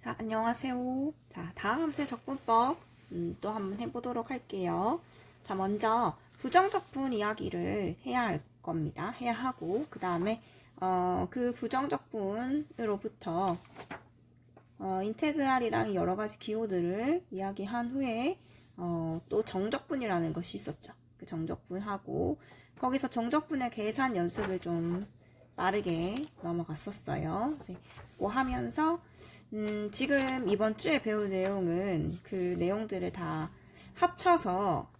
자, 안녕하세요. 자, 다음 함수의 적분법 또 한번 해보도록 할게요. 자, 먼저 부정적분 이야기를 해야 할 겁니다. 해야 하고 그 다음에 그 부정적분으로부터 인테그랄이랑 여러 가지 기호들을 이야기한 후에 또 정적분이라는 것이 있었죠. 그 정적분하고 거기서 정적분의 계산 연습을 좀 빠르게 넘어갔었어요. 그래서 그거 하면서 지금 이번 주에 배울 내용은 그 내용들을 다 합쳐서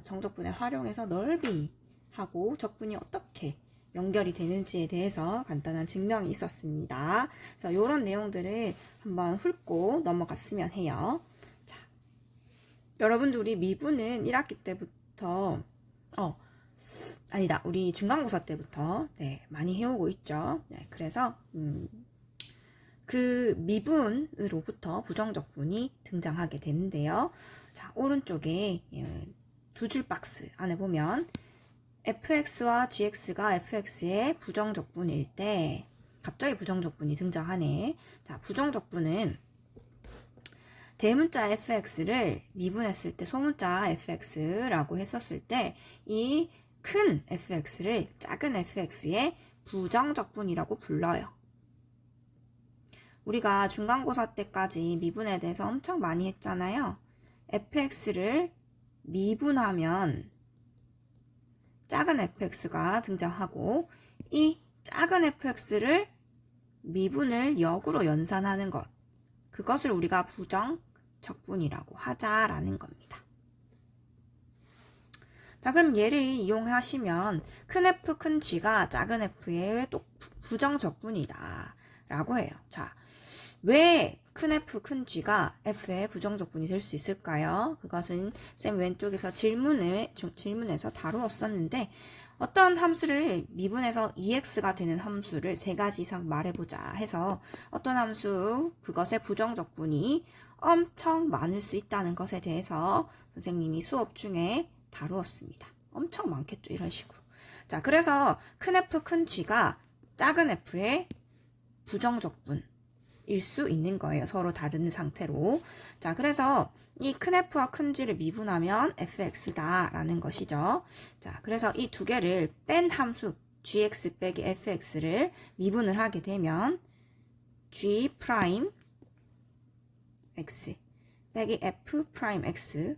정적분에 활용해서 넓이 하고 적분이 어떻게 연결이 되는지에 대해서 간단한 증명이 있었습니다. 그래서 이런 내용들을 한번 훑고 넘어갔으면 해요. 자, 여러분들 우리 미분은 1학기 때부터 아니다, 우리 중간고사 때부터 많이 해오고 있죠. 그래서 그 미분으로부터 부정적분이 등장하게 되는데요. 자, 오른쪽에 두 줄 박스 안에 보면 fx와 gx가 fx의 부정적분일 때 갑자기 부정적분이 등장하네. 자, 부정적분은 대문자 fx를 미분했을 때 소문자 fx라고 했었을 때 이 큰 fx를 작은 fx의 부정적분이라고 불러요. 우리가 중간고사 때까지 미분에 대해서 엄청 많이 했잖아요. fx를 미분하면 작은 fx가 등장하고 이 작은 fx를 미분을 역으로 연산하는 것, 그것을 우리가 부정적분이라고 하자라는 겁니다. 자, 그럼 얘를 이용하시면 큰 f, 큰 g가 작은 f의 또 부정적분이다 라고 해요. 자, 왜 큰 f, 큰 g가 f의 부정적분이 될 수 있을까요? 그것은 쌤 왼쪽에서 질문에서 다루었었는데 어떤 함수를 미분해서 2x가 되는 함수를 3가지 이상 말해보자 해서 어떤 함수 그것의 부정적분이 엄청 많을 수 있다는 것에 대해서 선생님이 수업 중에 다루었습니다. 엄청 많겠죠, 이런 식으로. 자, 그래서 큰 f, 큰 g가 작은 f의 부정적분일 수 있는 거예요. 서로 다른 상태로. 자, 그래서 이 큰 f와 큰 g를 미분하면 fx다라는 것이죠. 자, 그래서 이 두 개를 뺀 함수 gx 빼기 fx를 미분을 하게 되면 g 프라임 x 빼기 f 프라임 x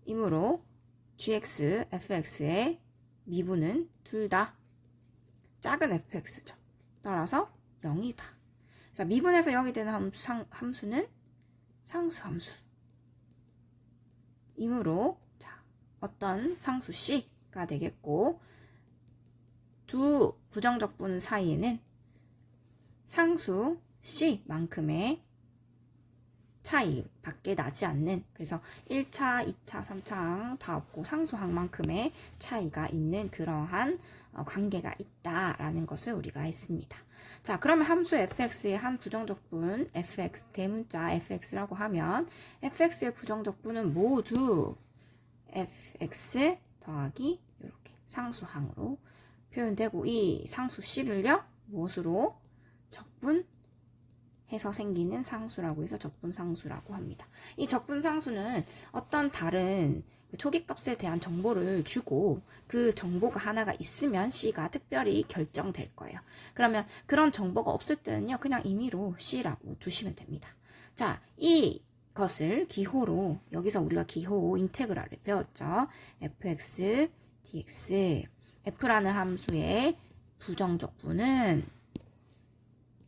이므로 gx, fx의 미분은 둘 다 작은 fx죠. 따라서 0이다. 자, 미분해서 0이 되는 함수는 상수함수. 이므로 자, 어떤 상수 c가 되겠고 두 부정적분 사이에는 상수 c만큼의 차이밖에 나지 않는, 그래서 1차, 2차, 3차 다 없고 상수항만큼의 차이가 있는 그러한 관계가 있다라는 것을 우리가 했습니다. 자, 그러면 함수 fx의 한 부정적분 fx 대문자 fx라고 하면 fx의 부정적분은 모두 fx 더하기 이렇게 상수항으로 표현되고 이 상수 c를요 무엇으로 적분 해서 생기는 상수라고 해서 적분상수라고 합니다. 이 적분상수는 어떤 다른 초기값에 대한 정보를 주고 그 정보가 하나가 있으면 C가 특별히 결정될 거예요. 그러면 그런 정보가 없을 때는요, 그냥 임의로 C라고 두시면 됩니다. 자, 이것을 기호로, 여기서 우리가 기호 인테그랄을 배웠죠. fx, dx, f라는 함수의 부정적분은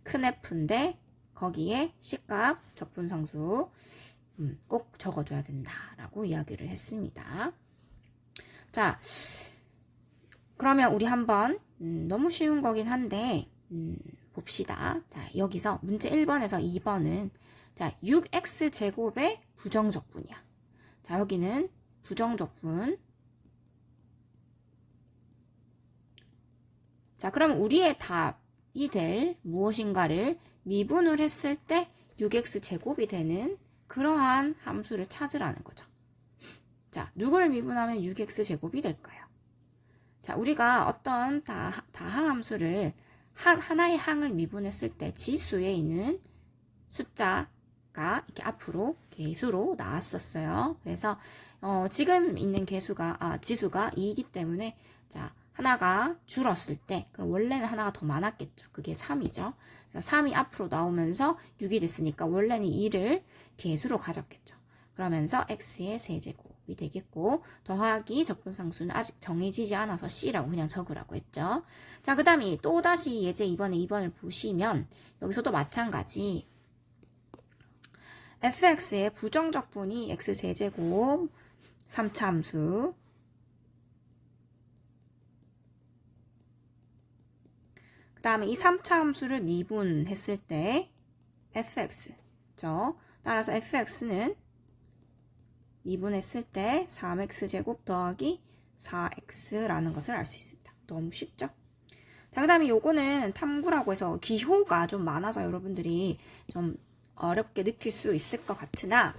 큰 f인데 거기에 C값 적분상수 꼭 적어줘야 된다라고 이야기를 했습니다. 자, 그러면 우리 한번 너무 쉬운 거긴 한데 봅시다. 자, 여기서 문제 1번에서 2번은 자, 6x제곱의 부정적분이야. 자, 여기는 부정적분. 자, 그럼 우리의 답이 될 무엇인가를 미분을 했을 때 6x제곱이 되는 그러한 함수를 찾으라는 거죠. 자, 누구를 미분하면 6x제곱이 될까요? 자, 우리가 어떤 다항 함수를 하나의 항을 미분했을 때 지수에 있는 숫자 가 이렇게 앞으로 개수로 나왔었어요. 그래서 지금 있는 지수가 2이기 때문에 자, 하나가 줄었을 때 그럼 원래는 하나가 더 많았겠죠. 그게 3이죠. 그래서 3이 앞으로 나오면서 6이 됐으니까 원래는 2를 개수로 가졌겠죠. 그러면서 x의 세제곱이 되겠고 더하기 적분상수는 아직 정해지지 않아서 c라고 그냥 적으라고 했죠. 자, 그 다음에 또다시 예제 2번을 보시면 여기서도 마찬가지 fx의 부정적분이 x세제곱 3차 함수 그 다음에 이 3차 함수를 미분했을 때 fx죠. 따라서 fx는 미분했을 때 3x제곱 더하기 4x라는 것을 알 수 있습니다. 너무 쉽죠? 자, 그 다음에 요거는 탐구라고 해서 기호가 좀 많아서 여러분들이 좀 어렵게 느낄 수 있을 것 같으나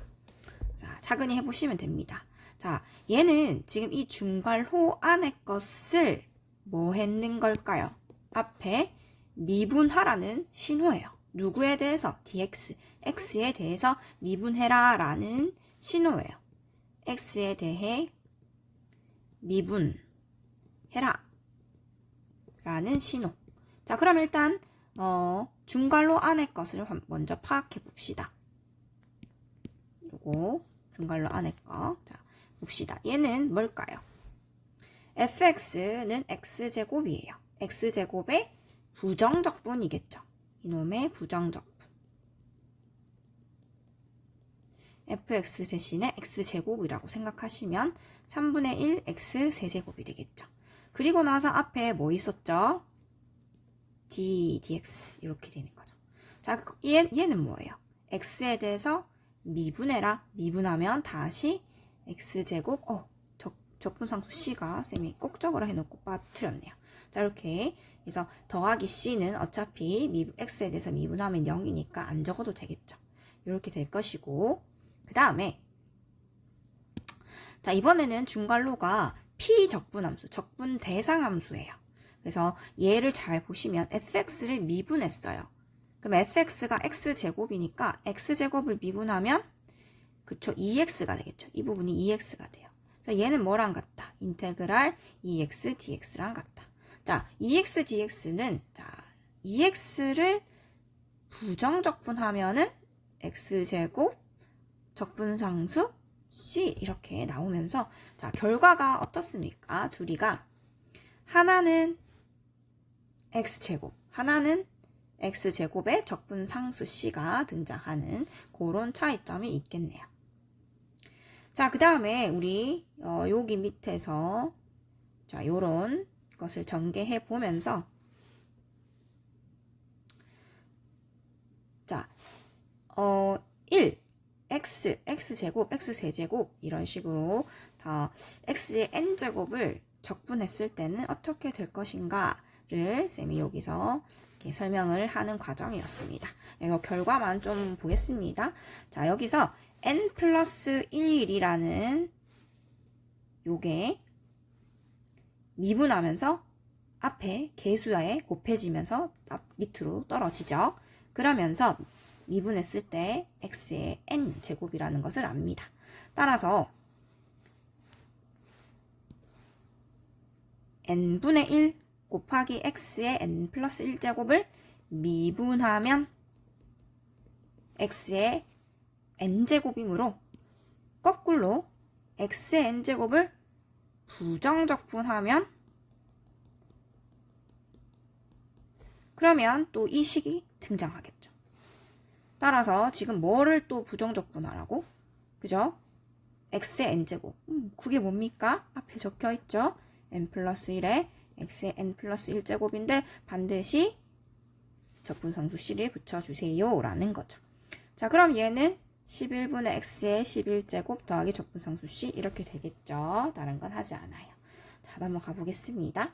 자, 차근히 해보시면 됩니다. 자, 얘는 지금 이 중괄호 안의 것을 뭐 했는 걸까요? 앞에 미분하라는 신호예요. 누구에 대해서? dx, x에 대해서 미분해라 라는 신호예요. x에 대해 미분해라 라는 신호. 자, 그럼 일단 중괄호 안의 것을 먼저 파악해 봅시다. 요거 중괄호 안의 거. 자, 봅시다. 얘는 뭘까요? fx는 x제곱이에요. x제곱의 부정적분이겠죠. 이놈의 부정적분. fx 대신에 x제곱이라고 생각하시면 3분의 1 x 세제곱이 되겠죠. 그리고 나서 앞에 뭐 있었죠? dx 이렇게 되는 거죠. 자, 얘는 뭐예요? x에 대해서 미분해라. 미분하면 다시 x제곱 적분상수 c가 쌤이 꼭 적으라 해놓고 빠뜨렸네요. 자, 이렇게 그래서 더하기 c는 어차피 x에 대해서 미분하면 0이니까 안 적어도 되겠죠. 이렇게 될 것이고 그 다음에 자, 이번에는 중괄호가 피적분함수, 적분 대상함수예요. 그래서 얘를 잘 보시면 fx를 미분했어요. 그럼 fx가 x제곱이니까 x제곱을 미분하면 그쵸 2x가 되겠죠. 이 부분이 2x가 돼요. 자, 얘는 뭐랑 같다? 인테그랄 2x dx랑 같다. 자, 2x dx는 자 2x를 부정적분하면은 x제곱 적분상수 c 이렇게 나오면서 자, 결과가 어떻습니까? 둘이가 하나는 x제곱, 하나는 x제곱의 적분상수 c가 등장하는 그런 차이점이 있겠네요. 자, 그 다음에 우리 여기 밑에서 자, 요런 것을 전개해 보면서 자, 1 x제곱, x세제곱 이런 식으로 다 x의 n제곱을 적분했을 때는 어떻게 될 것인가를 쌤이 여기서 이렇게 설명을 하는 과정이었습니다. 이거 결과만 좀 보겠습니다. 자, 여기서 n 플러스 1이라는 요게 미분하면서 앞에 개수에 곱해지면서 밑으로 떨어지죠. 그러면서 미분했을 때 x의 n제곱이라는 것을 압니다. 따라서 n분의 1 곱하기 x의 n 플러스 1제곱을 미분하면 x의 n제곱이므로 거꾸로 x의 n제곱을 부정적분하면 그러면 또 이 식이 등장하겠죠. 따라서 지금 뭐를 또 부정적분하라고? 그죠? x의 n제곱. 그게 뭡니까? 앞에 적혀 있죠? n 플러스 1에 x의 n 플러스 1제곱인데 반드시 적분상수 c를 붙여주세요 라는 거죠. 자, 그럼 얘는 11분의 x의 11제곱 더하기 적분상수 c 이렇게 되겠죠. 다른 건 하지 않아요. 자, 넘어가 보겠습니다.